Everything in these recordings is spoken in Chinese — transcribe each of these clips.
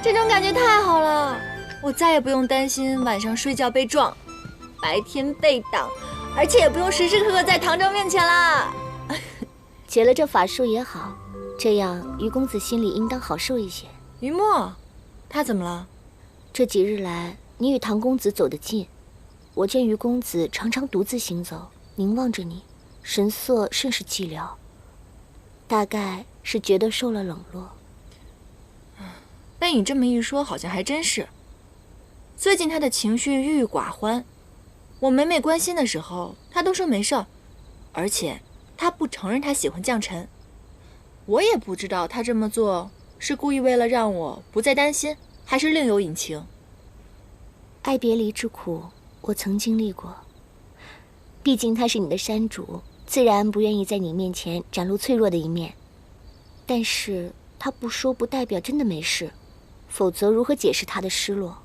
这种感觉太好了，我再也不用担心晚上睡觉被撞，白天被挡，而且也不用时时刻刻在唐周面前啦。结了这法术也好，这样于公子心里应当好受一些。于墨，他怎么了？这几日来，你与唐公子走得近，我见于公子常常独自行走，凝望着你，神色甚是寂寥，大概是觉得受了冷落。被你这么一说，好像还真是。最近他的情绪郁郁寡欢，我每每关心的时候，他都说没事儿，而且他不承认他喜欢将臣。我也不知道他这么做是故意为了让我不再担心，还是另有隐情。爱别离之苦，我曾经历过。毕竟他是你的山主，自然不愿意在你面前展露脆弱的一面。但是他不说，不代表真的没事，否则如何解释他的失落？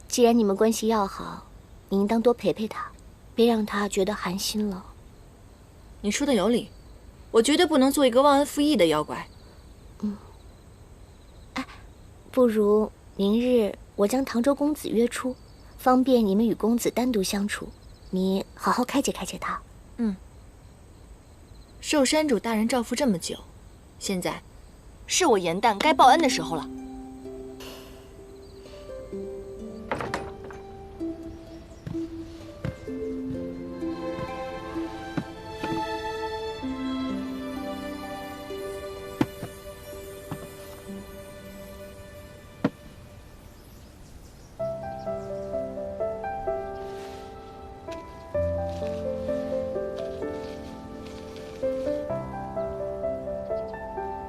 既然你们关系要好，你应当多陪陪他，别让他觉得寒心了。你说的有理，我绝对不能做一个忘恩负义的妖怪。不如明日我将唐州公子约出，方便你们与公子单独相处，你好好开解开解他。受山主大人照拂这么久，现在是我严旦该报恩的时候了。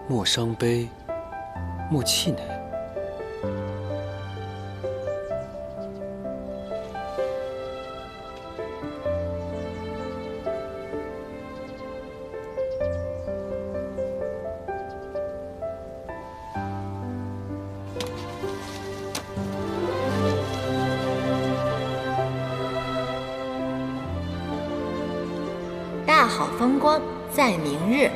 莫伤悲，莫气馁。大好风光在明日。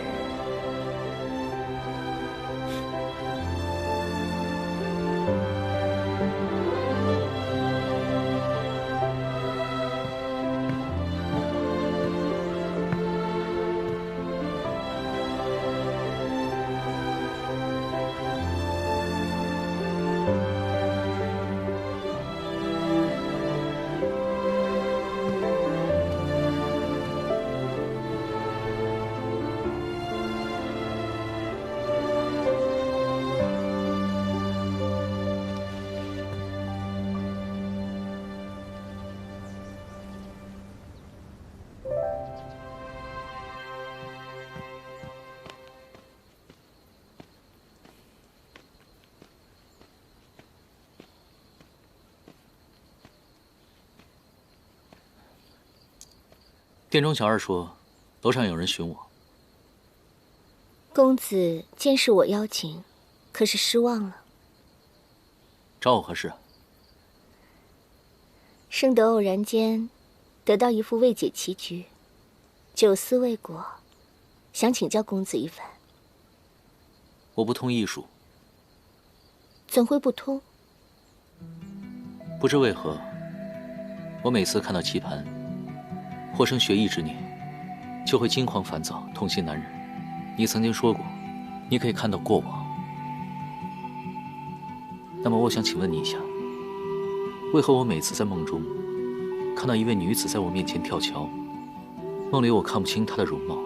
店中小二说，楼上有人寻我。公子见是我邀请，可是失望了。找我何事？生得偶然间得到一副未解棋局，久思未果，想请教公子一番。我不通艺术。怎会不通？不知为何，我每次看到棋盘，或生学艺之念，就会惊慌烦躁，痛心难忍。你曾经说过，你可以看到过往。那么我想请问你一下，为何我每次在梦中看到一位女子在我面前跳桥，梦里我看不清她的容貌，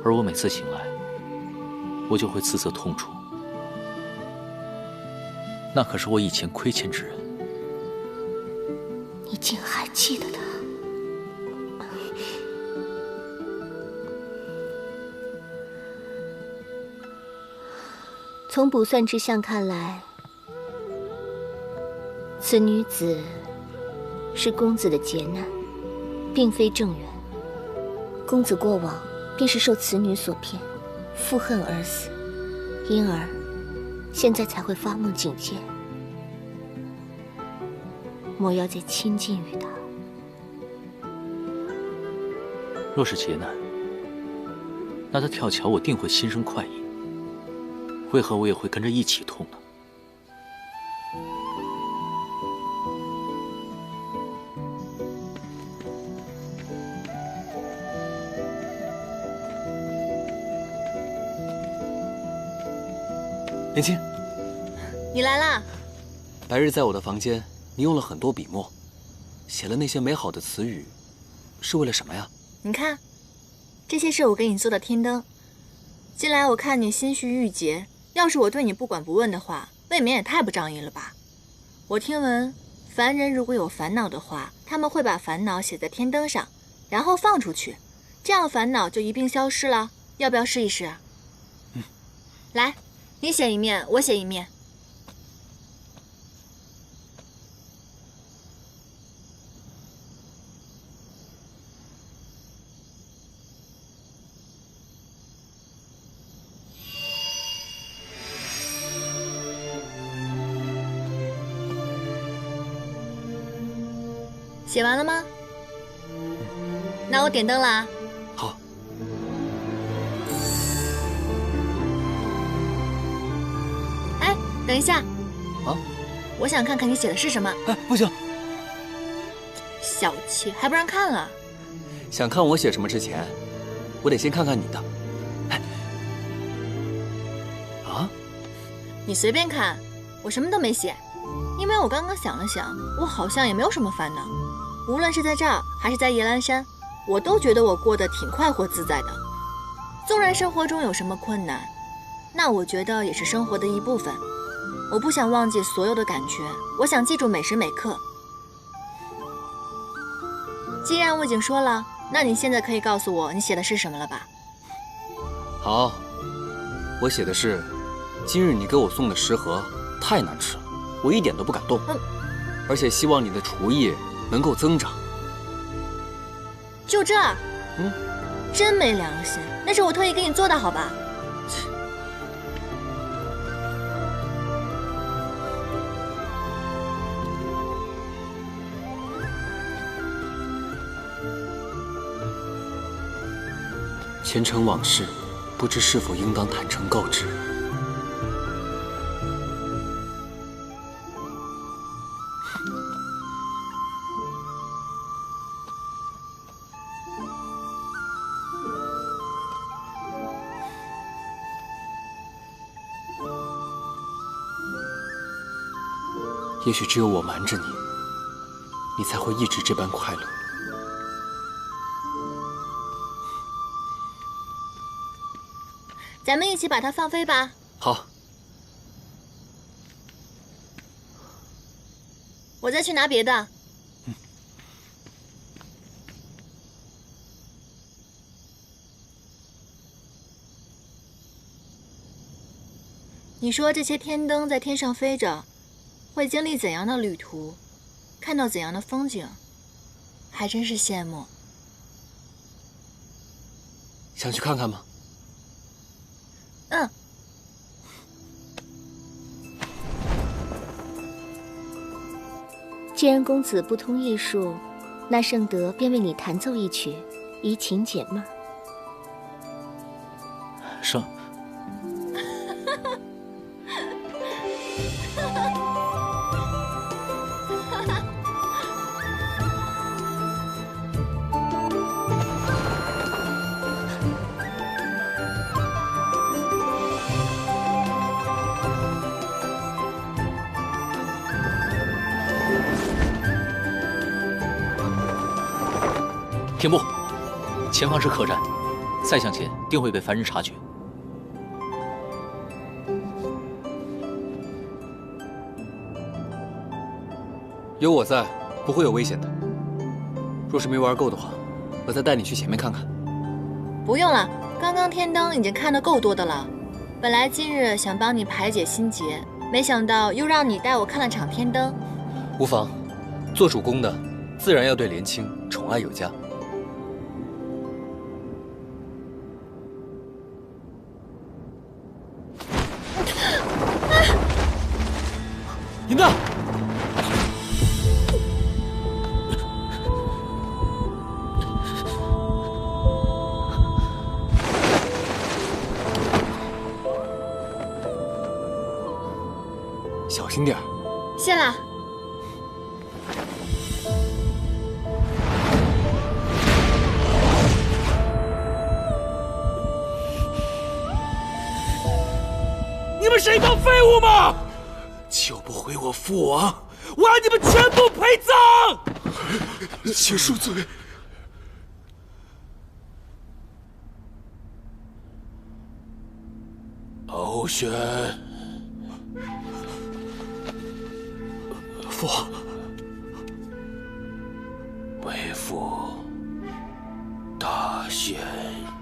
而我每次醒来，我就会自责痛楚？那可是我以前亏欠之人。你竟还记得他？从卜算之相看来，此女子是公子的劫难，并非正缘。公子过往便是受此女所骗，负恨而死，因而现在才会发梦警戒，莫要再亲近于她。若是劫难，那他跳桥我定会心生快意。为何我也会跟着一起痛呢？莲青，你来啦！白日在我的房间，你用了很多笔墨，写了那些美好的词语，是为了什么呀？你看，这些是我给你做的天灯。近来我看你心绪郁结，要是我对你不管不问的话，未免也太不仗义了吧？我听闻，凡人如果有烦恼的话，他们会把烦恼写在天灯上，然后放出去，这样烦恼就一并消失了。要不要试一试？来，你写一面，我写一面。写完了吗？那我点灯啦。好。哎，等一下。啊？我想看看你写的是什么。哎，不行！小气，还不让看了？想看我写什么之前，我得先看看你的。哎。啊？你随便看，我什么都没写，因为我刚刚想了想，我好像也没有什么烦恼。无论是在这儿还是在夜阑珊，我都觉得我过得挺快活自在的。纵然生活中有什么困难，那我觉得也是生活的一部分。我不想忘记所有的感觉，我想记住每时每刻。既然我已经说了，那你现在可以告诉我你写的是什么了吧？好，我写的是，今日你给我送的食盒太难吃了，我一点都不敢动。而且希望你的厨艺能够增长。就这？真没良心！那是我特意给你做的，好吧？前尘往事，不知是否应当坦诚告知。也许只有我瞒着你，你才会一直这般快乐。咱们一起把它放飞吧。好。我再去拿别的。你说这些天灯在天上飞着，会经历怎样的旅途，看到怎样的风景，还真是羡慕。想去看看吗？既然公子不通艺术，那圣德便为你弹奏一曲，怡情解闷。圣。停步！前方是客栈，再向前定会被凡人察觉。有我在，不会有危险的。若是没玩够的话，我再带你去前面看看。不用了，刚刚天灯已经看得够多的了。本来今日想帮你排解心结，没想到又让你带我看了场天灯。无妨，做主公的自然要对莲青宠爱有加。您呢？心点。谢了。你们谁当废物吗？救不回我父王，我要你们全部陪葬！请恕罪。欧轩，父王，为父大限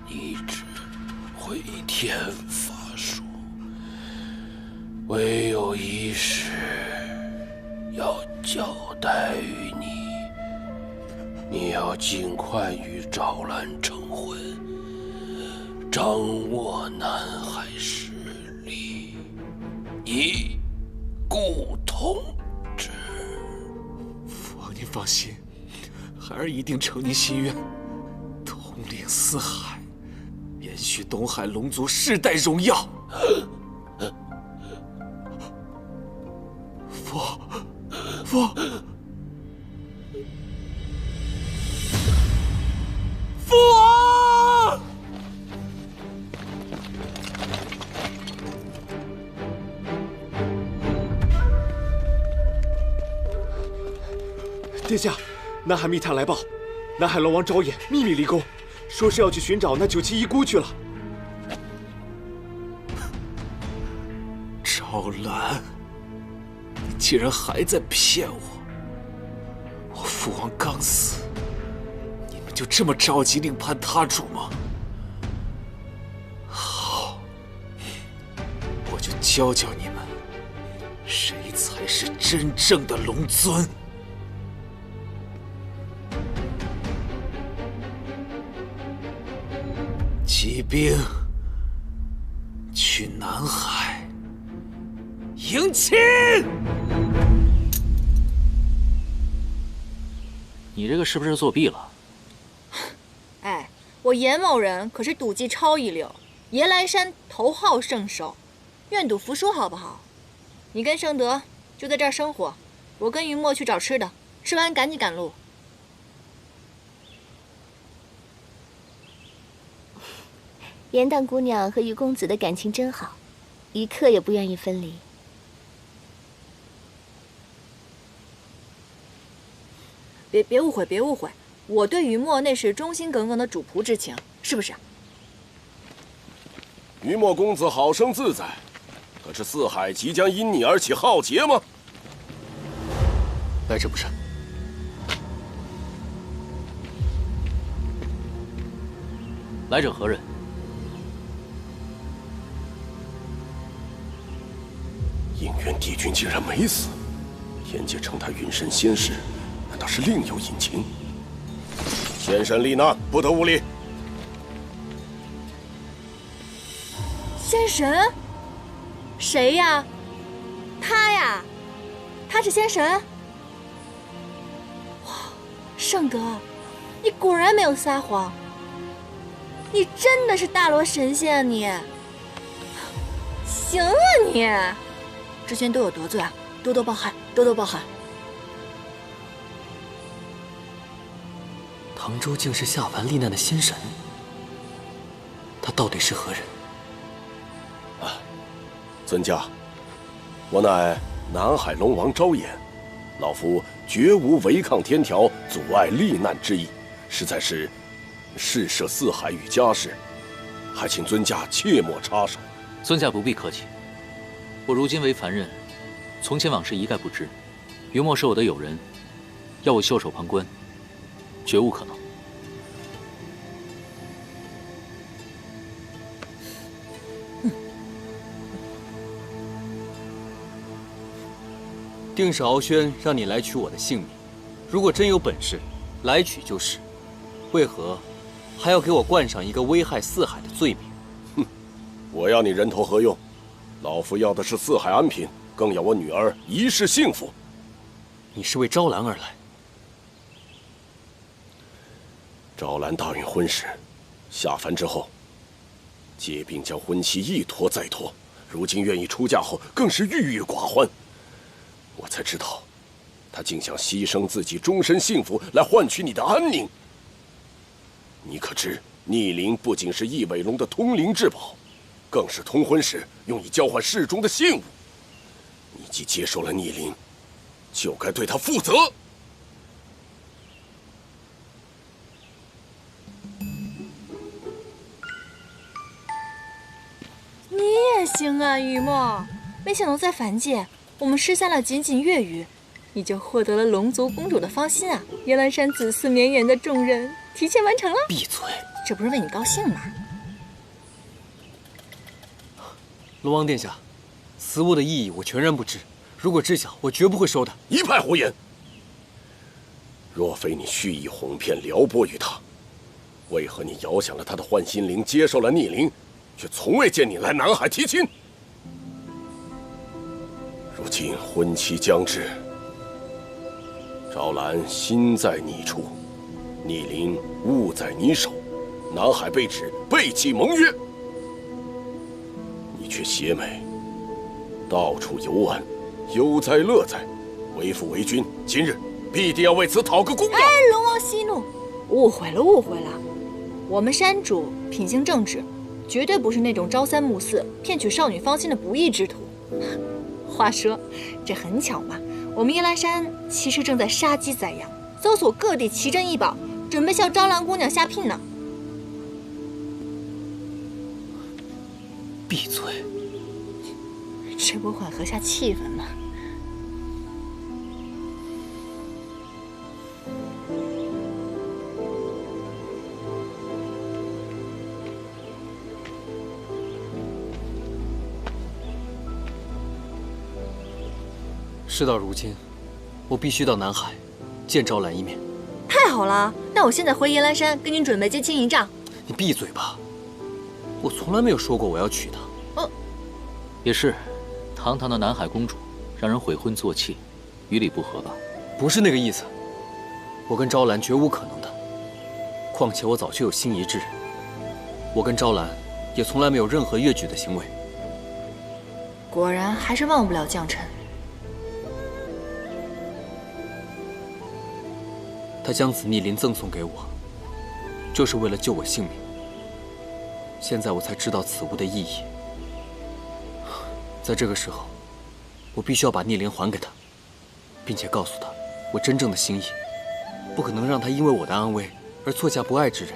已至，回天乏术，唯有一事要交代于你，你要尽快与赵兰成婚，掌握南海势力，以固统治。父王您放心，孩儿一定承您心愿，统领四海，延续东海龙族世代荣耀。父，父王！殿下，南海密探来报，南海龙王昭衍秘密离宫，说是要去寻找那97遗孤去了。赵兰，你竟然还在骗我！我父王刚死，你们就这么着急另攀他主吗？好，我就教教你们，谁才是真正的龙尊。骑兵去南海迎亲。你这个是不是作弊了？哎，我严某人可是赌技超一流，爷来山头号圣手，愿赌服输好不好？你跟盛德就在这儿生活，我跟云墨去找吃的，吃完赶紧赶路。严大姑娘和于公子的感情真好，一刻也不愿意分离。别误会，别误会，我对于墨那是忠心耿耿的主仆之情，是不是？于墨公子好生自在，可是四海即将因你而起浩劫吗？来者不善。来者何人？应元帝君竟然没死，天界称他云神仙士，难道是另有隐情？仙神罹难，不得无礼。仙神？谁呀？他呀？他是仙神？哇，盛德，你果然没有撒谎，你真的是大罗神仙啊你！行啊你！之前都有得罪啊，多多包涵，多多包涵。唐州竟是下凡历难的仙神，他到底是何人？尊驾，我乃南海龙王昭衍，老夫绝无违抗天条、阻碍利难之意，实在是事涉四海与家事，还请尊驾切莫插手。尊驾不必客气，我如今为凡人，从前往事一概不知。云墨是我的友人，要我袖手旁观，绝无可能。定是敖轩让你来取我的性命，如果真有本事，来取就是，为何还要给我冠上一个危害四海的罪名？哼，我要你人头何用？老夫要的是四海安平，更要我女儿一世幸福。你是为昭兰而来？昭兰大运婚时，下凡之后，借兵将婚期一拖再拖，如今愿意出嫁后，更是郁郁寡欢。我才知道，他竟想牺牲自己终身幸福来换取你的安宁。你可知，逆鳞不仅是翼尾龙的通灵至宝，更是通婚时用以交换世中的信物。你既接受了逆鳞，就该对他负责。你也行啊，雨墨。没想到在凡界，我们失散了仅仅月余，你就获得了龙族公主的芳心啊！夜兰山子嗣绵延的重任提前完成了。闭嘴！这不是为你高兴吗？龙王殿下，此物的意义我全然不知，如果知晓，我绝不会收的。一派胡言！若非你蓄意哄骗撩拨于他，为何你遥想了他的幻心灵，接受了逆鳞，却从未见你来南海提亲？如今婚期将至，赵兰心在你处，逆鳞物在你手，南海被指背弃盟约，你却邪美，到处游玩，悠哉乐哉，为父为君，今日必定要为此讨个公道。哎，龙王息怒，误会了，误会了。我们山主品行正直，绝对不是那种朝三暮四、骗取少女芳心的不义之徒。话说，这很巧嘛，我们夜来山其实正在杀鸡宰羊，搜索各地奇珍异宝，准备向招兰姑娘下聘呢。闭嘴！这不缓和下气氛吗？事到如今，我必须到南海见招兰一面。太好了，那我现在回夜来山跟您准备接亲一仗。你闭嘴吧！我从来没有说过我要娶她。也是，堂堂的南海公主，让人悔婚作妾，于理不合吧？不是那个意思，我跟招兰绝无可能的。况且我早就有心仪之人，我跟招兰也从来没有任何越矩的行为。果然还是忘不了将臣。他将此逆鳞赠送给我，就是为了救我性命。现在我才知道此物的意义。在这个时候，我必须要把逆鳞还给他，并且告诉他我真正的心意，不可能让他因为我的安危而错嫁不爱之人。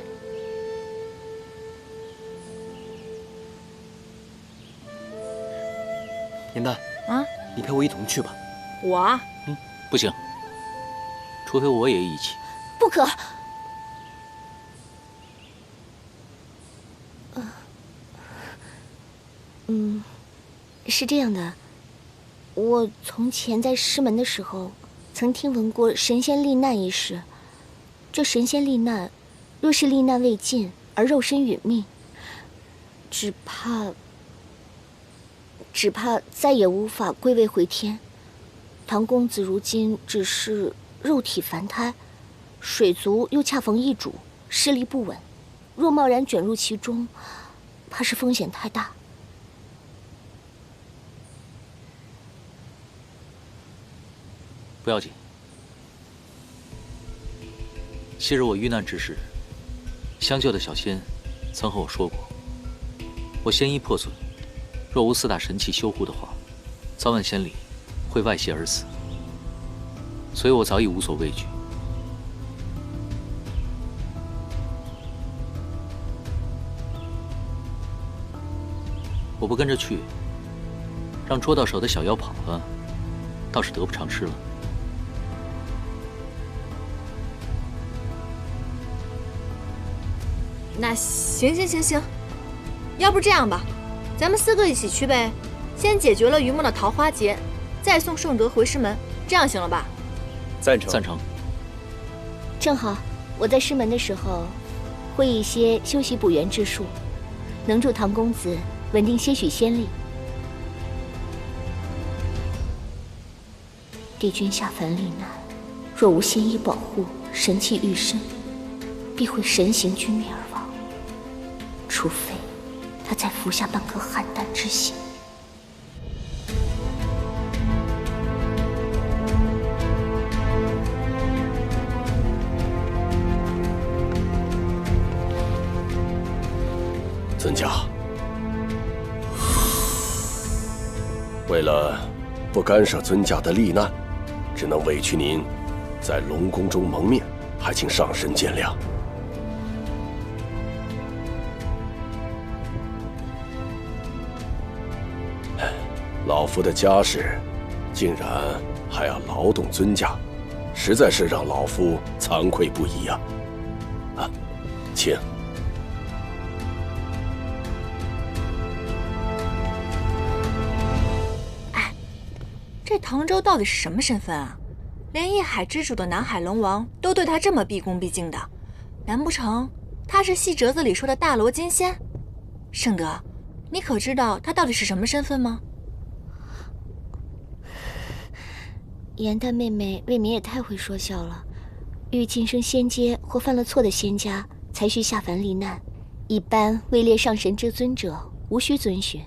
颜淡啊，你陪我一同去吧。我啊，不行，除非我也一起。不可！是这样的，我从前在师门的时候，曾听闻过神仙罹难一事。这神仙罹难，若是罹难未尽而肉身殒命，只怕再也无法归位回天。唐公子如今只是肉体凡胎，水族又恰逢异主，势力不稳，若贸然卷入其中，怕是风险太大。不要紧，昔日我遇难之时，相救的小仙曾和我说过，我仙衣破损，若无四大神器修护的话，早晚仙里会外泄而死，所以我早已无所畏惧。我不跟着去，让捉到手的小妖跑了，倒是得不偿失了。那行，要不这样吧，咱们4个一起去呗，先解决了于梦的桃花劫，再送顺德回师门，这样行了吧？赞成。赞成。正好我在师门的时候，会一些修习补元之术，能助唐公子稳定些许仙力。帝君下凡罹难，若无仙衣保护，神器御身，必会神形俱灭而亡。除非他再服下半颗邯郸之心。尊家，为了不干涉尊家的历难，只能委屈您在龙宫中蒙面，还请上神见谅。老夫的家事，竟然还要劳动尊家，实在是让老夫惭愧不已呀！啊，请。这唐周到底是什么身份啊？连一海之主的南海龙王都对他这么毕恭毕敬的，难不成他是戏折子里说的大罗金仙？圣德，你可知道他到底是什么身份吗？严大妹妹未免也太会说笑了。欲晋升仙阶或犯了错的仙家，才需下凡历难。一般位列上神之尊者，无需遵循。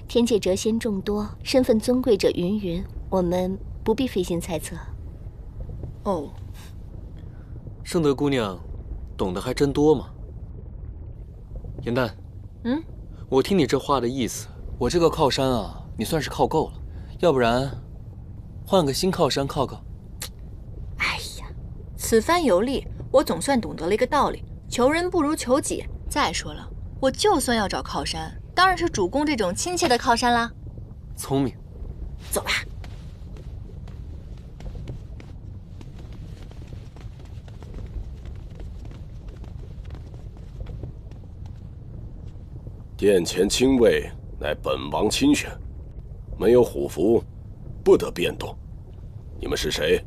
天界谪仙众多，身份尊贵者云云，我们不必费心猜测。哦，圣德姑娘，懂得还真多嘛。严丹，我听你这话的意思，我这个靠山啊，你算是靠够了，要不然换个新靠山靠靠。哎呀，此番游历，我总算懂得了一个道理：求人不如求己。再说了，我就算要找靠山，当然是主公这种亲切的靠山啦。聪明，走吧。殿前亲卫乃本王亲选，没有虎符，不得变动。你们是谁？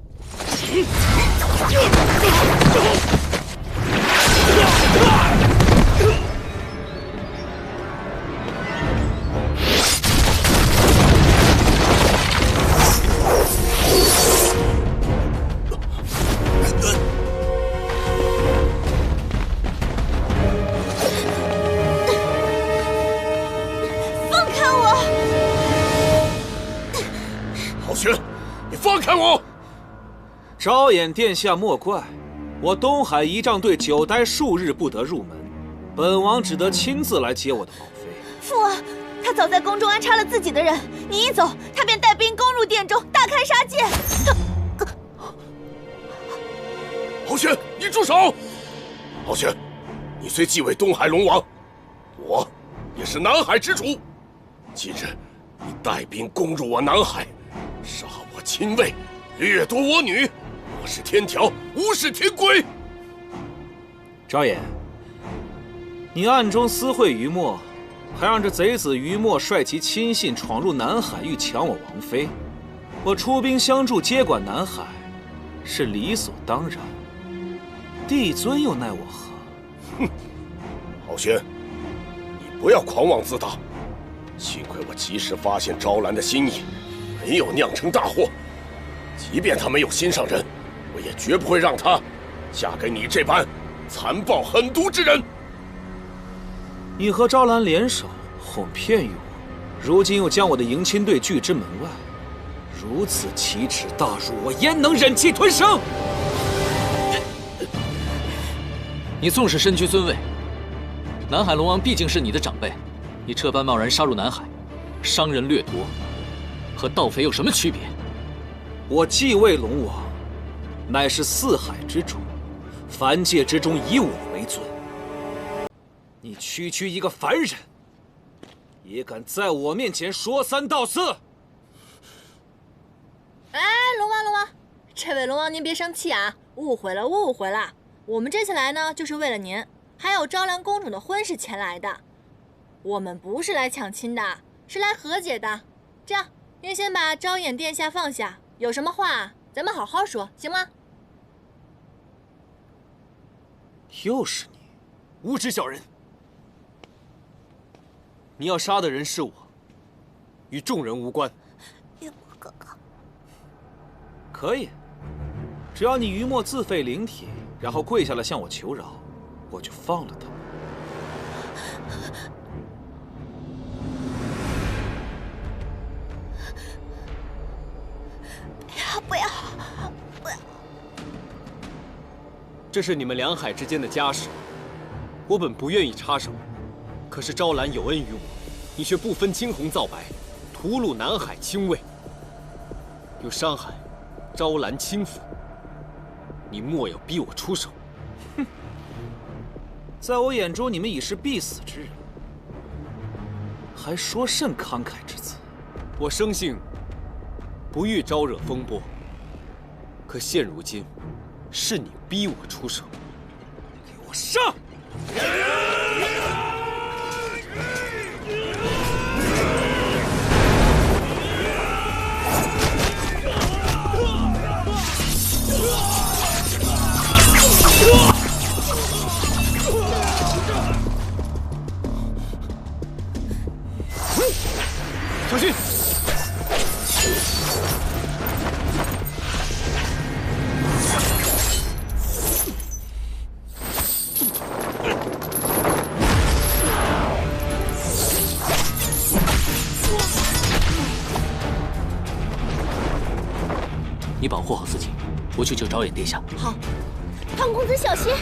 放开我！昭衍殿下莫怪，我东海仪仗队久待数日不得入门，本王只得亲自来接我的宝妃。父王，他早在宫中安插了自己的人，你一走，他便带兵攻入殿中，大开杀戒。敖玄，你住手！敖玄，你虽继位东海龙王，我也是南海之主。今日你带兵攻入我南海，杀我亲卫，掠夺我女，我是天条，无视天规。昭衍，你暗中私会于墨，还让这贼子于墨率其亲信闯入南海，欲抢我王妃。我出兵相助，接管南海，是理所当然。帝尊又奈我何？哼，敖玄，你不要狂妄自大。幸亏我及时发现昭兰的心意，没有酿成大祸。即便她没有心上人，我也绝不会让她嫁给你这般残暴狠毒之人。你和昭兰联手哄骗于我，如今又将我的迎亲队拒之门外，如此奇耻大辱，我焉能忍气吞声？你纵使身居尊位，南海龙王毕竟是你的长辈，你这般贸然杀入南海，伤人掠夺，和盗匪有什么区别？我继位龙王，乃是四海之主，凡界之中以我为尊。你区区一个凡人，也敢在我面前说三道四？哎，龙王，这位龙王您别生气啊，误会了。我们这次来呢，就是为了您，还有昭兰公主的婚事前来的。我们不是来抢亲的，是来和解的。这样，您先把昭衍殿下放下，有什么话咱们好好说，行吗？又是你，无知小人！你要杀的人是我，与众人无关。于墨哥哥，可以，只要你于墨自废灵体，然后跪下来向我求饶，我就放了他。不要！这是你们两海之间的家事，我本不愿意插手，可是昭兰有恩于我，你却不分青红皂白，屠戮南海亲卫，又伤害昭兰亲父，你莫要逼我出手。哼，在我眼中，你们已是必死之人，还说甚慷慨之词？我生性不欲招惹风波，可现如今，是你逼我出手。给我上！小心！你保护好自己，我去救昭衍殿下。好，汤公子小心！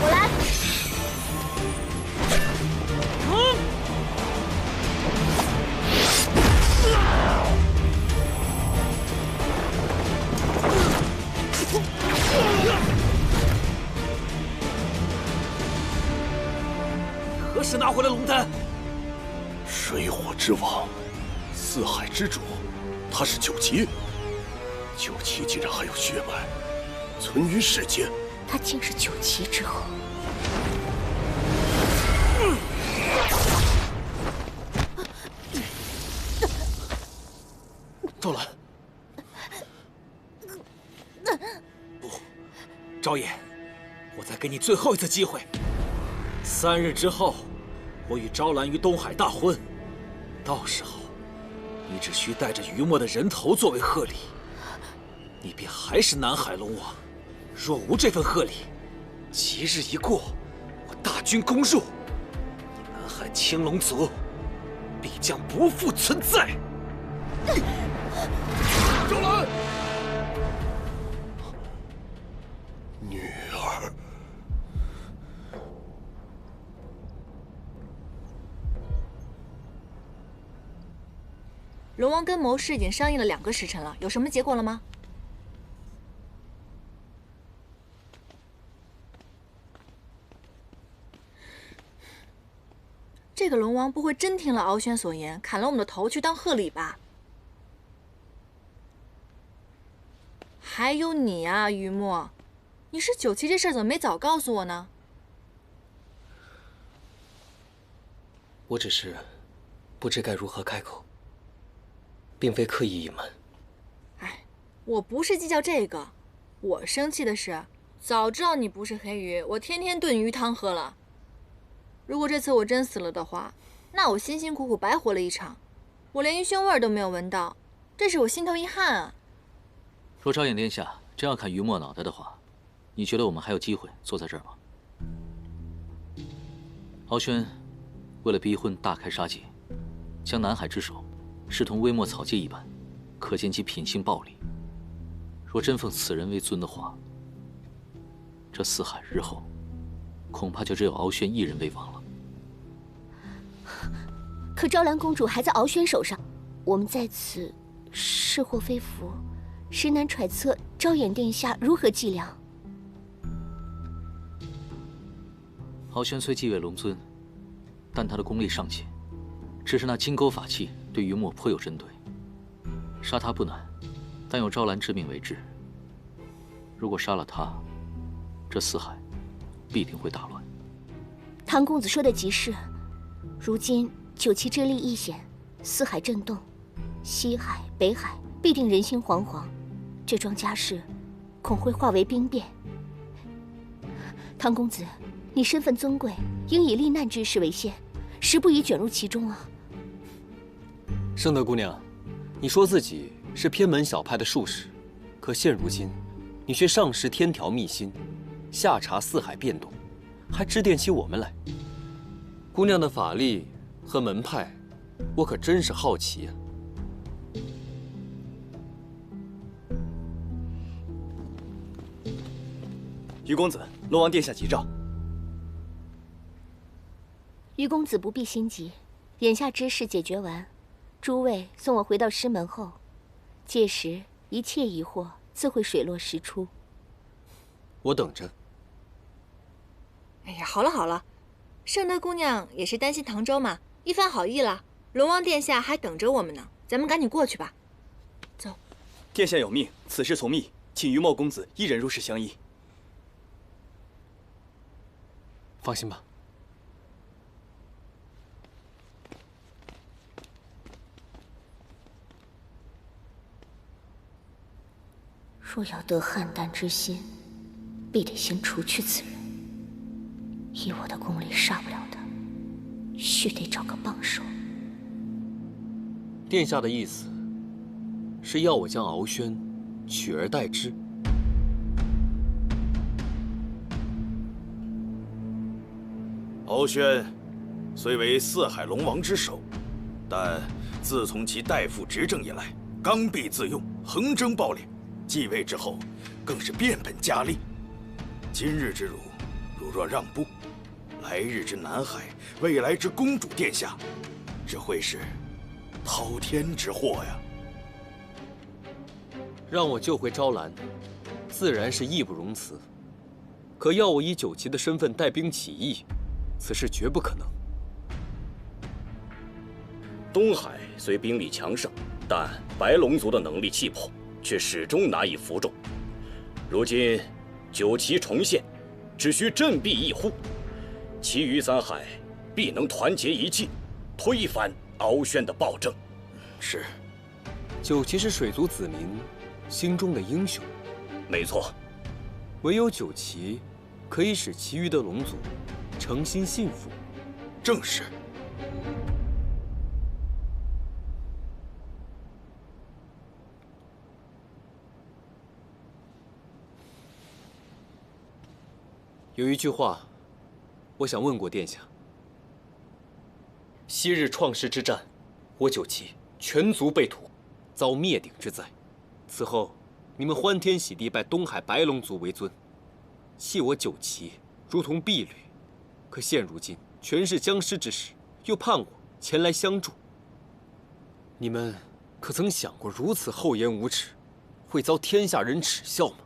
我来。何时拿回了龙丹？水火之王，四海之主，他是九旗。九旗竟然还有血脉存于世间，他竟是九旗之后。赵兰，不，昭衍，我再给你最后一次机会。3日之后，我与昭兰于东海大婚，到时候，你只需带着于墨的人头作为贺礼，你便还是南海龙王。若无这份贺礼，吉日一过，我大军攻入，你南海青龙族必将不复存在。赵兰，女儿。龙王跟谋士已经商议了2个时辰了，有什么结果了吗？这个龙王不会真听了敖轩所言，砍了我们的头去当贺礼吧？还有你啊，于墨，你是九旗这事儿怎么没早告诉我呢？我只是不知该如何开口，并非刻意隐瞒。哎，我不是计较这个，我生气的是，早知道你不是黑鱼，我天天炖鱼汤喝了。如果这次我真死了的话，那我辛辛苦苦白活了一场，我连鱼腥味都没有闻到，这是我心头一汗啊！若昭衍殿下真要砍于墨脑袋的话，你觉得我们还有机会坐在这儿吗？敖轩为了逼婚大开杀戒，将南海之首视同微末草芥一般，可见其品性暴戾。若真奉此人为尊的话，这四海日后恐怕就只有敖轩一人为王了。可昭兰公主还在敖轩手上，我们在此是祸非福，实难揣测昭衍殿下如何计量。敖轩虽继位龙尊，但他的功力尚浅，只是那金钩法器对于墨颇有针对，杀他不难，但有昭兰之命为质。如果杀了他，这四海必定会大乱。唐公子说的极是，如今九旗之力一显，四海震动，西海、北海必定人心惶惶，这桩家事恐会化为兵变。唐公子，你身份尊贵，应以避难之事为先，实不宜卷入其中啊。圣德姑娘，你说自己是偏门小派的术士，可现如今，你却上识天条秘辛，下察四海变动，还指点起我们来。姑娘的法力和门派，我可真是好奇呀。于公子，龙王殿下急召。于公子不必心急，眼下之事解决完，诸位送我回到师门后，届时一切疑惑自会水落石出。我等着。哎呀，好了好了，圣德姑娘也是担心唐州嘛，一番好意了。龙王殿下还等着我们呢，咱们赶紧过去吧。走。殿下有命，此事从密，请于墨公子一人入室相依。放心吧。若要得邯郸之心，必得先除去此人。以我的功力杀不了他，须得找个帮手。殿下的意思是要我将敖轩取而代之？敖轩虽为四海龙王之首，但自从其代父执政以来，刚愎自用，横征暴敛。继位之后，更是变本加厉。今日之辱，如若让步，来日之南海，未来之公主殿下，只会是滔天之祸呀！让我救回昭兰，自然是义不容辞。可要我以九旗的身份带兵起义，此事绝不可能。东海虽兵力强盛，但白龙族的能力气魄却始终难以服众。如今九旗重现，只需振臂一呼，其余三海必能团结一气，推翻敖轩的暴政。是，九旗是水族子民心中的英雄。没错，唯有九旗可以使其余的龙族诚心信服。正是。有一句话，我想问过殿下。昔日创世之战，我九旗全族被屠，遭灭顶之灾。此后，你们欢天喜地拜东海白龙族为尊，弃我九旗如同婢女。可现如今，全是僵尸之时，又盼我前来相助。你们可曾想过，如此厚颜无耻，会遭天下人耻笑吗？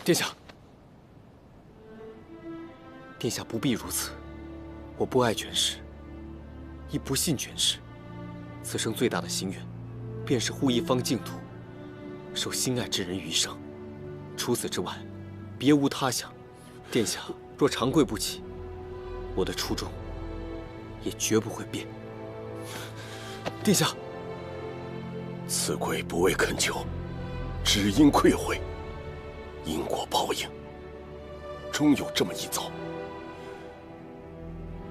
殿下，殿下不必如此。我不爱权势，亦不信权势。此生最大的心愿，便是护一方净土，守心爱之人余生。除此之外，别无他想。殿下若长跪不起，我的初衷也绝不会变。殿下，此跪不为恳求，只因愧悔。因果报应，终有这么一遭。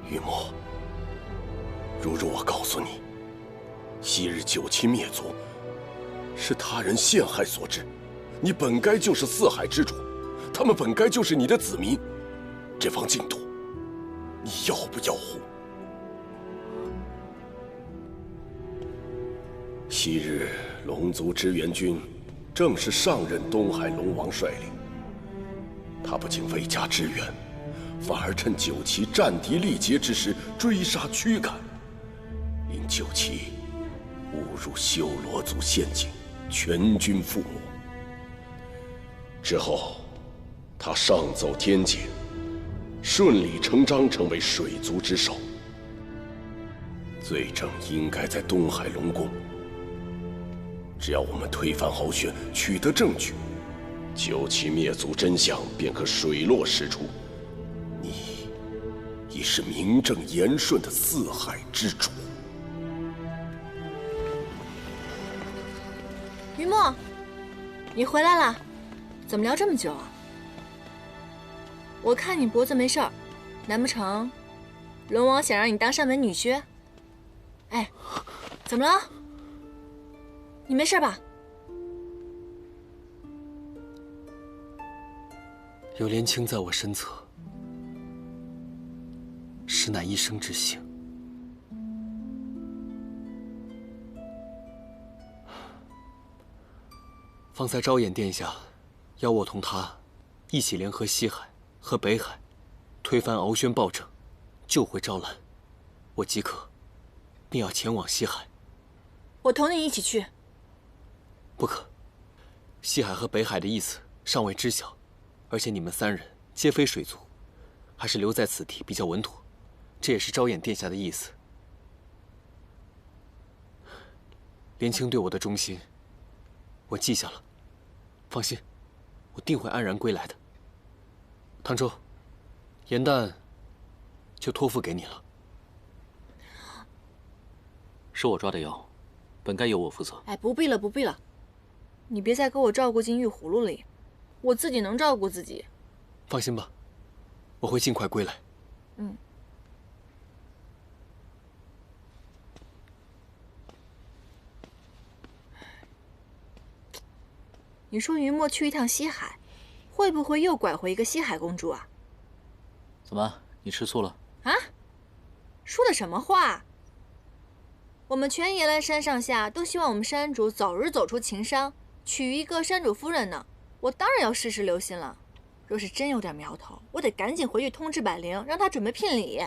雨墨，如我告诉你，昔日九旗灭族是他人陷害所致，你本该就是四海之主，他们本该就是你的子民，这方净土，你要不要护？昔日龙族支援军正是上任东海龙王率领，他不仅未加支援，反而趁九旗战敌力竭之时追杀驱赶，令九旗误入修罗族陷阱，全军覆没。之后，他上走天界，顺理成章成为水族之首。罪证应该在东海龙宫。只要我们推翻敖轩，取得证据，九旗灭族真相便可水落石出。你已是名正言顺的四海之主。于墨，你回来了，怎么聊这么久啊？我看你脖子没事儿，难不成龙王想让你当上门女婿？哎，怎么了？你没事吧？有莲青在我身侧，实乃一生之幸。方才昭衍殿下邀我同他一起联合西海和北海，推翻敖宣暴政，救回昭兰。我即刻便要前往西海。我同你一起去。不可，西海和北海的意思尚未知晓，而且你们三人皆非水族，还是留在此地比较稳妥。这也是昭衍殿下的意思。莲青对我的忠心，我记下了。放心，我定会安然归来的。唐周，颜旦就托付给你了。是我抓的妖，本该由我负责。哎，不必了，不必了，你别再给我照顾进玉葫芦里，我自己能照顾自己。放心吧，我会尽快归来。嗯。你说于墨去一趟西海，会不会又拐回一个西海公主啊？怎么，你吃醋了？啊？说的什么话？我们全延兰山上下都希望我们山主早日走出情伤，娶一个山主夫人呢。我当然要事事留心了。若是真有点苗头，我得赶紧回去通知百灵，让他准备聘礼。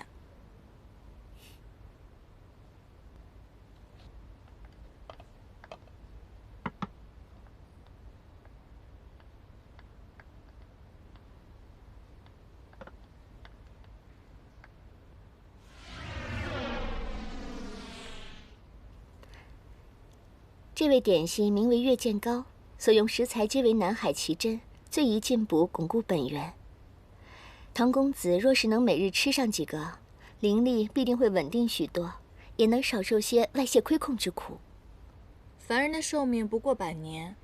这味点心名为月见糕，所用食材皆为南海奇珍，最宜进补，巩固本源。唐公子若是能每日吃上几个，灵力必定会稳定许多，也能少受些外泄亏空之苦。凡人的寿命不过100年，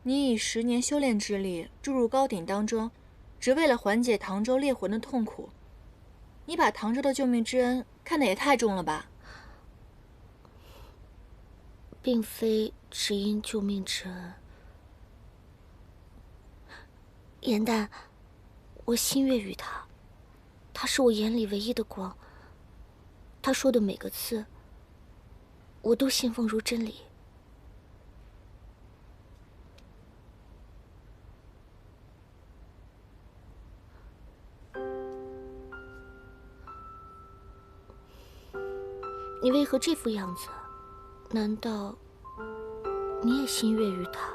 你以10年修炼之力注入糕点当中，只为了缓解唐州猎魂的痛苦，你把唐州的救命之恩看得也太重了吧？并非只因救命之恩。颜旦，我心悦于他，他是我眼里唯一的光。他说的每个字，我都信奉如真理。你为何这副样子？难道你也心悦于他？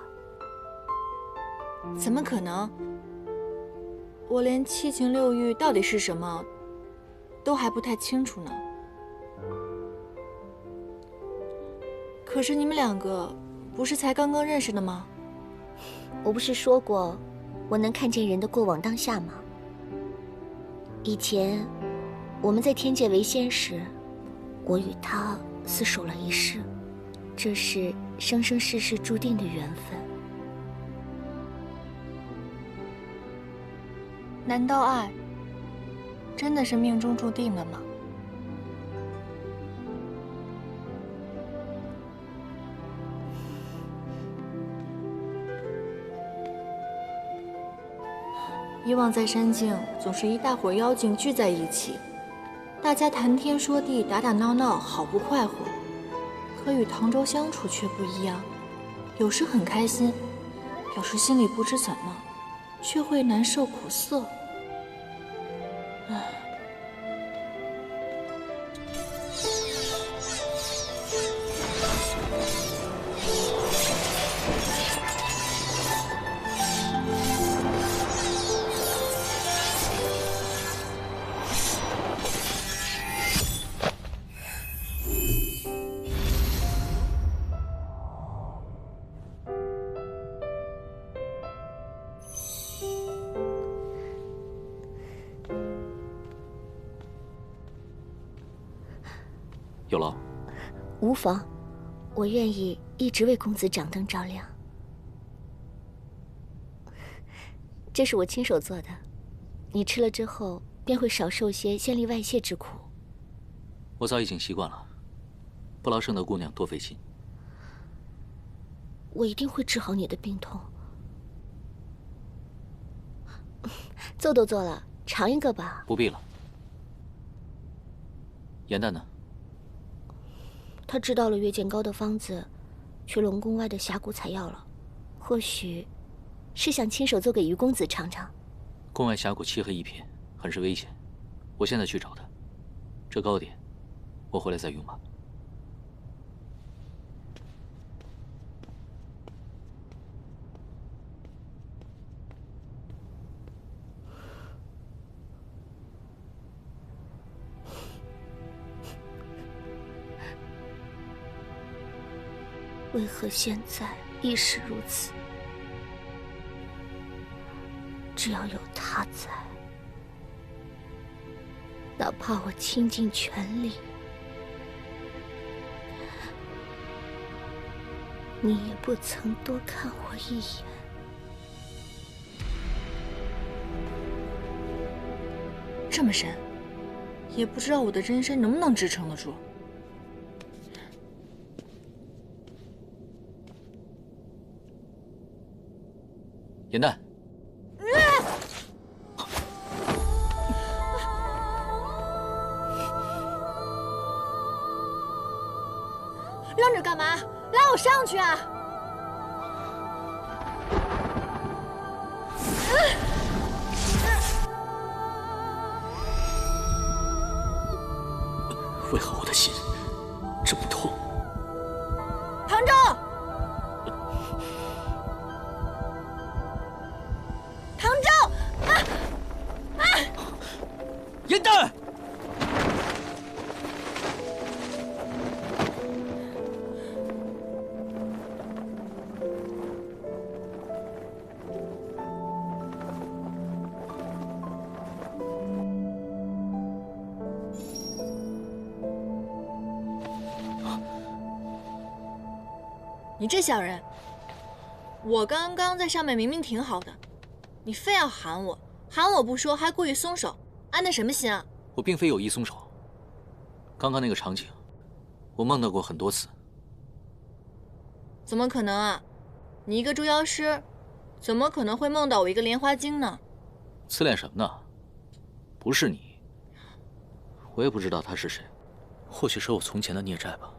怎么可能？我连7情6欲到底是什么，都还不太清楚呢。可是你们2个不是才刚刚认识的吗？我不是说过，我能看见人的过往当下吗？以前我们在天界为仙时，我与他厮守了一世。这是生生世世注定的缘分。难道爱真的是命中注定的吗？以往在山境，总是一大伙妖精聚在一起，大家谈天说地，打打闹闹，好不快活。可与唐州相处却不一样，有时很开心，有时心里不知怎么，却会难受苦涩。唉。有劳。无妨，我愿意一直为公子掌灯照亮。这是我亲手做的，你吃了之后便会少受些先例外泄之苦。我早已经习惯了，不劳圣德姑娘多费心。我一定会治好你的病痛。做都做了，尝一个吧。不必了。颜淡呢？他知道了月见膏的方子，去龙宫外的峡谷采药了。或许是想亲手做给于公子尝尝。宫外峡谷漆黑一片，很是危险。我现在去找他。这糕点，我回来再用吧。为何现在亦是如此？只要有他在，哪怕我倾尽全力，你也不曾多看我一眼。这么深，也不知道我的真身能不能支撑得住。颜淡，愣着干嘛？拉我上去啊！为何我的心这么痛？唐舟，唐舟，颜淡，你这小人！我刚刚在上面明明挺好的，你非要喊我，喊我不说，还故意松手，安的什么心啊？我并非有意松手。刚刚那个场景，我梦到过很多次。怎么可能啊？你一个捉妖师，怎么可能会梦到我一个莲花精呢？自恋什么呢？不是你，我也不知道他是谁，或许是我从前的孽债吧。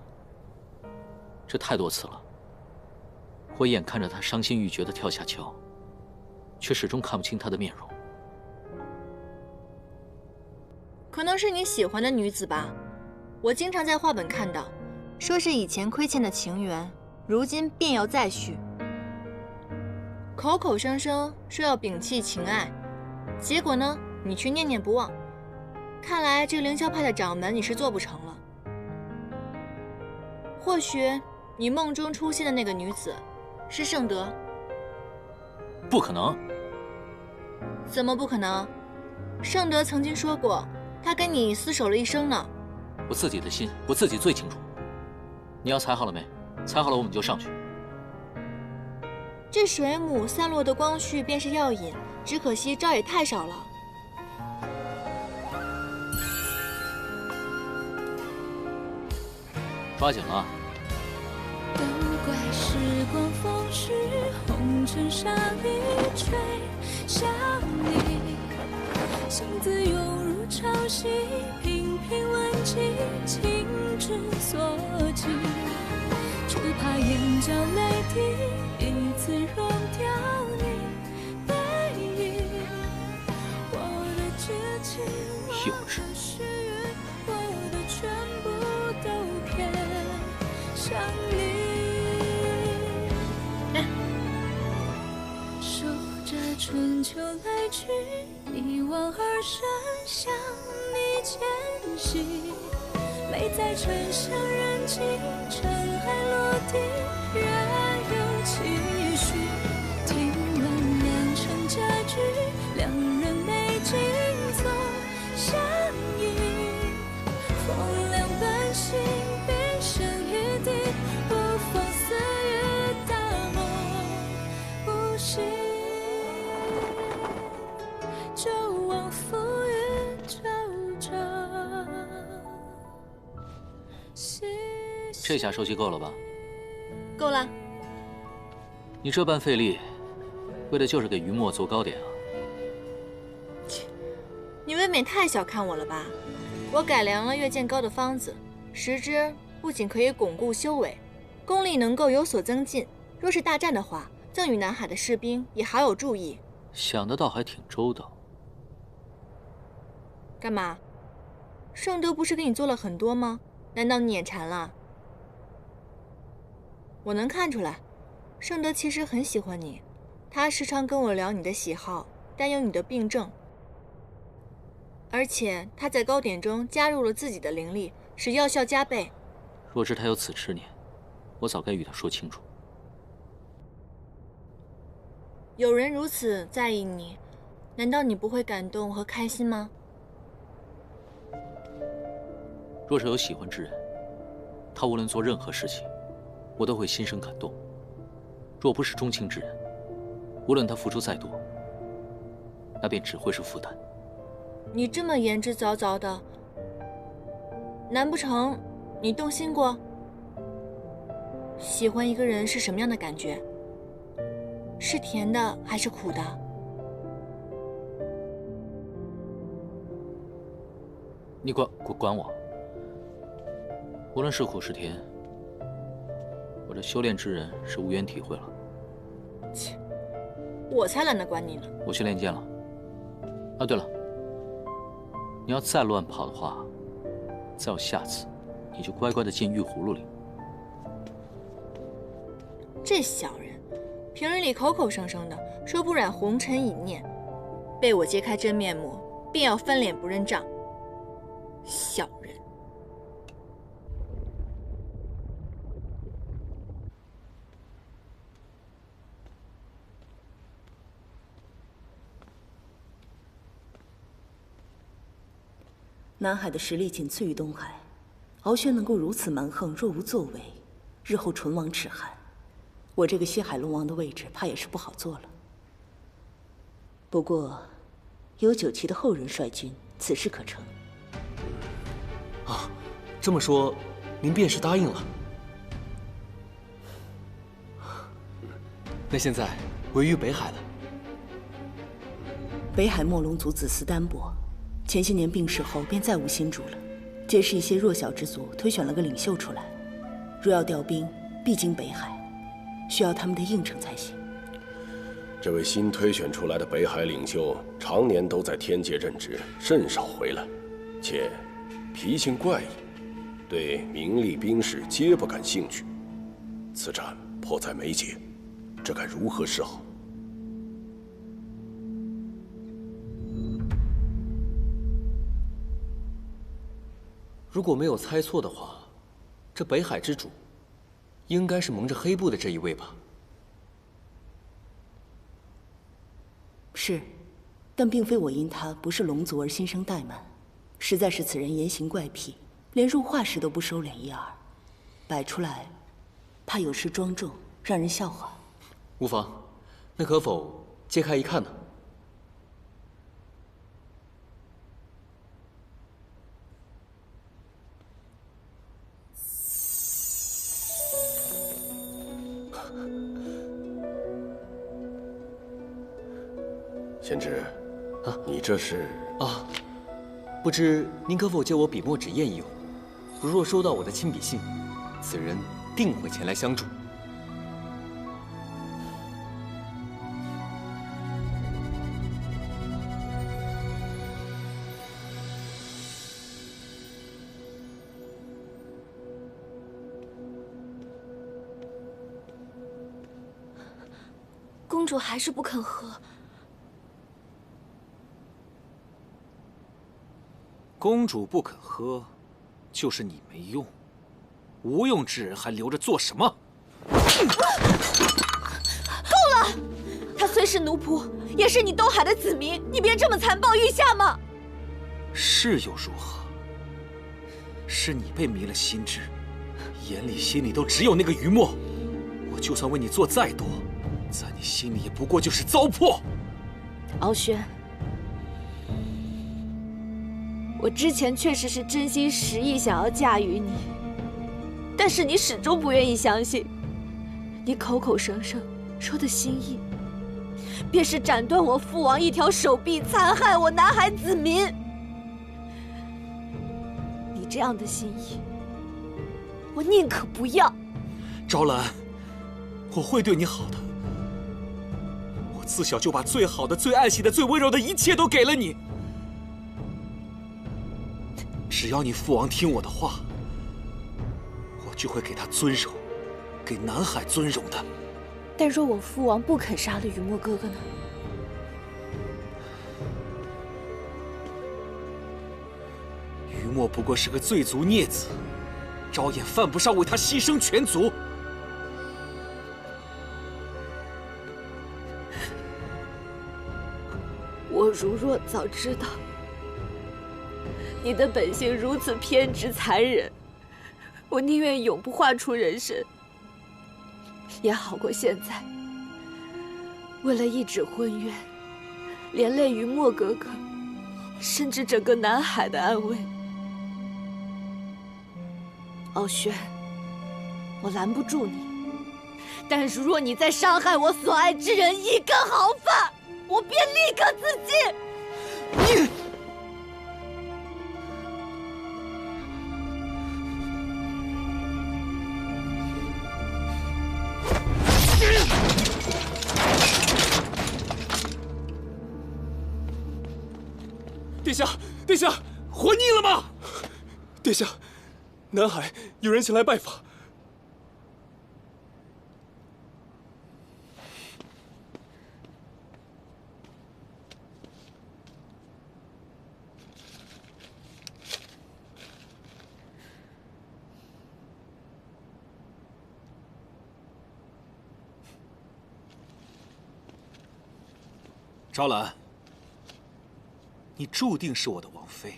这太多次了。我眼看着他伤心欲绝地跳下桥，却始终看不清他的面容。可能是你喜欢的女子吧，我经常在画本看到，说是以前亏欠的情缘，如今便要再续。口口声声说要摒弃情爱，结果呢，你却念念不忘。看来这凌霄派的掌门你是做不成了。或许你梦中出现的那个女子是圣德。不可能。怎么不可能？圣德曾经说过，他跟你厮守了一生呢。我自己的心，我自己最清楚。你要裁好了没？裁好了我们就上去。这水母散落的光绪便是药引，只可惜招也太少了。抓紧了啊！都怪时光风絮，红尘沙砾吹向你，心字涌入潮汐，频频问起，情之所寄，只怕眼角泪滴，一次融掉你背影。我的知情，我的誓约，我的全部都偏向你。守着春秋来去，一往而深，向你迁徙。美在沉香人迹，尘埃落地，仍有期许。听闻酿成佳句，两人美景总相依。风凉半醒，冰生一地，不放肆与大梦不息。这下收集够了吧？够了。你这般费力，为的就是给于墨做糕点啊？你未免太小看我了吧？我改良了月见糕的方子，食之不仅可以巩固修为，功力能够有所增进。若是大战的话，赠与南海的士兵也好有助益。想的倒还挺周到。干嘛？盛德不是给你做了很多吗？难道你眼馋了？我能看出来，盛德其实很喜欢你，他时常跟我聊你的喜好，担忧你的病症。而且他在糕点中加入了自己的灵力，使药效加倍。若知他有此执念，我早该与他说清楚。有人如此在意你，难道你不会感动和开心吗？若是有喜欢之人，他无论做任何事情，我都会心生感动；若不是钟情之人，无论他付出再多，那便只会是负担。你这么言之凿凿的，难不成你动心过？喜欢一个人是什么样的感觉？是甜的还是苦的？你管我？无论是苦是甜，我这修炼之人是无缘体会了。切，我才懒得管你呢。我去练剑了。啊，对了，你要再乱跑的话，再有下次，你就乖乖的进玉葫芦里。这小人，平日里口口声声的说不染红尘一念，被我揭开真面目，便要翻脸不认账。小人。南海的实力仅次于东海，敖轩能够如此蛮横，若无作为，日后唇亡齿寒，我这个西海龙王的位置怕也是不好做了。不过，有9旗的后人率军，此事可成。啊，这么说，您便是答应了。那现在围于北海了。北海墨龙族子嗣单薄。前些年病逝后，便再无新主了。皆是一些弱小之族推选了个领袖出来，若要调兵，必经北海，需要他们的应承才行。这位新推选出来的北海领袖，常年都在天界任职，甚少回来，且脾性怪异，对名利兵士皆不感兴趣。此战迫在眉睫，这该如何是好？如果没有猜错的话，这北海之主，应该是蒙着黑布的这一位吧？是，但并非我因他不是龙族而心生怠慢，实在是此人言行怪僻，连入画时都不收敛一二，摆出来，怕有失庄重，让人笑话。无妨，那可否揭开一看呢？贤侄，你这是？不知您可否借我笔墨纸砚一用？如若收到我的亲笔信，此人定会前来相助。公主还是不肯喝。公主不肯喝，就是你没用。无用之人还留着做什么？够了！他虽是奴仆，也是你东海的子民，你便这么残暴御下吗？是又如何？是你被迷了心智，眼里心里都只有那个于墨。我就算为你做再多，在你心里也不过就是糟粕。敖轩。我之前确实是真心实意想要嫁与你，但是你始终不愿意相信，你口口声声说的心意，便是斩断我父王一条手臂，残害我南海子民。你这样的心意，我宁可不要。昭兰，我会对你好的。我自小就把最好的、最爱惜的、最温柔的一切都给了你。只要你父王听我的话，我就会给他尊荣，给南海尊荣的。但若我父王不肯杀了雨墨哥哥呢？雨墨不过是个罪族孽子，昭衍犯不上为他牺牲全族。我如若早知道你的本性如此偏执残忍，我宁愿永不化出人身，也好过现在为了一纸婚约，连累于墨哥哥，甚至整个南海的安危。傲轩，我拦不住你，但如若你再伤害我所爱之人一根毫发，我便立刻自尽。你。殿下，殿下，活腻了吗？殿下，南海有人前来拜访。昭兰，你注定是我的王妃，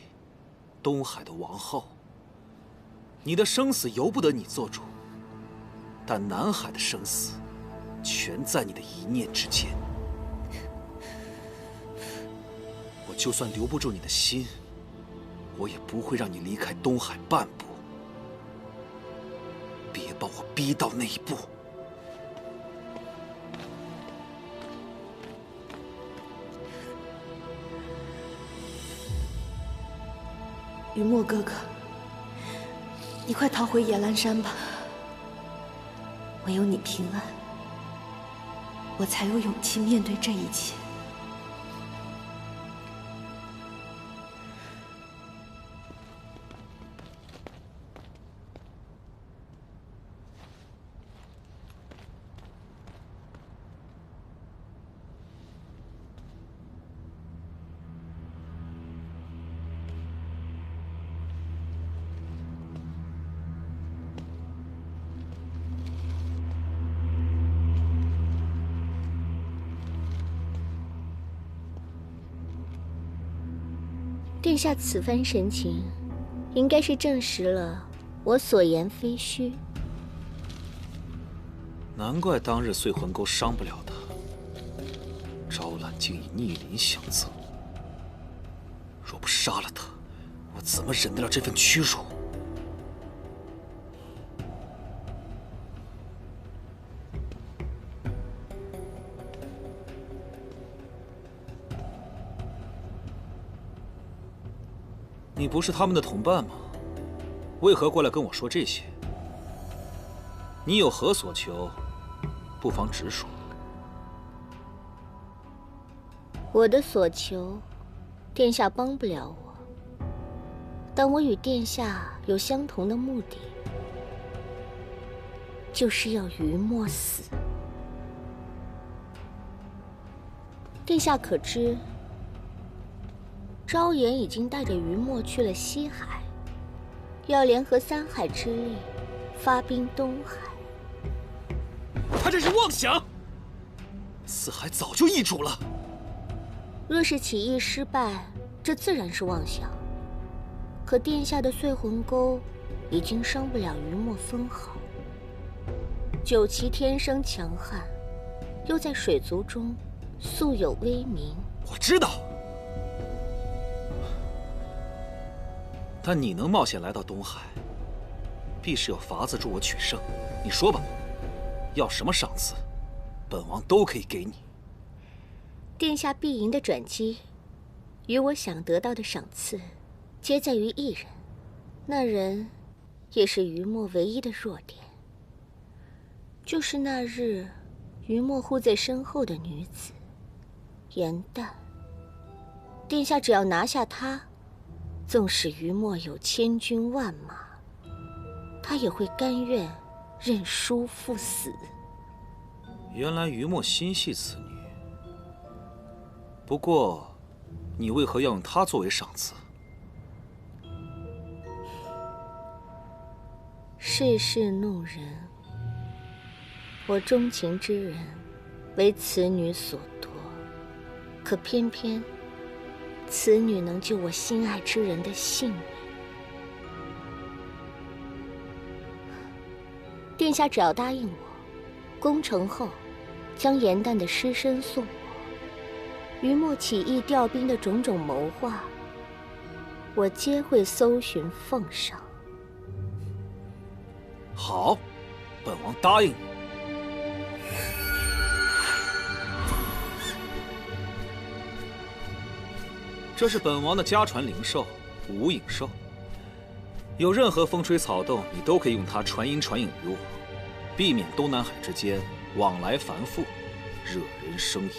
东海的王后。你的生死由不得你做主，但南海的生死，全在你的一念之间。我就算留不住你的心，我也不会让你离开东海半步。别把我逼到那一步。雨墨哥哥，你快逃回野兰山吧。唯有你平安，我才有勇气面对这一切。殿下此番神情，应该是证实了我所言非虚。难怪当日碎魂钩伤不了他，昭兰竟以逆鳞相赠。若不杀了他，我怎么忍得了这份屈辱？你不是他们的同伴吗？为何过来跟我说这些？你有何所求，不妨直说。我的所求，殿下帮不了我，但我与殿下有相同的目的，就是要于墨死。殿下可知？昭衍已经带着于墨去了西海，要联合三海之力，发兵东海。他这是妄想！四海早就易主了。若是起义失败，这自然是妄想。可殿下的碎魂钩已经伤不了于墨分毫。九岐天生强悍，又在水族中素有威名。我知道。但你能冒险来到东海，必是要法子助我取胜。你说吧，要什么赏赐，本王都可以给你。殿下必赢的转机，与我想得到的赏赐，皆在于一人。那人，也是于墨唯一的弱点，就是那日于墨护在身后的女子颜淡。殿下只要拿下她，纵使于墨有千军万马，他也会甘愿认输赴死。原来于墨心系此女，不过，你为何要用她作为赏赐？世事弄人，我钟情之人为此女所夺，可偏偏此女能救我心爱之人的性命。殿下只要答应我，攻城后将颜淡的尸身送我，于墨起义调兵的种种谋划，我皆会搜寻奉上。好，本王答应你。这是本王的家传灵兽无影兽，有任何风吹草动，你都可以用它传音传影于我，避免东南海之间往来繁复，惹人生疑。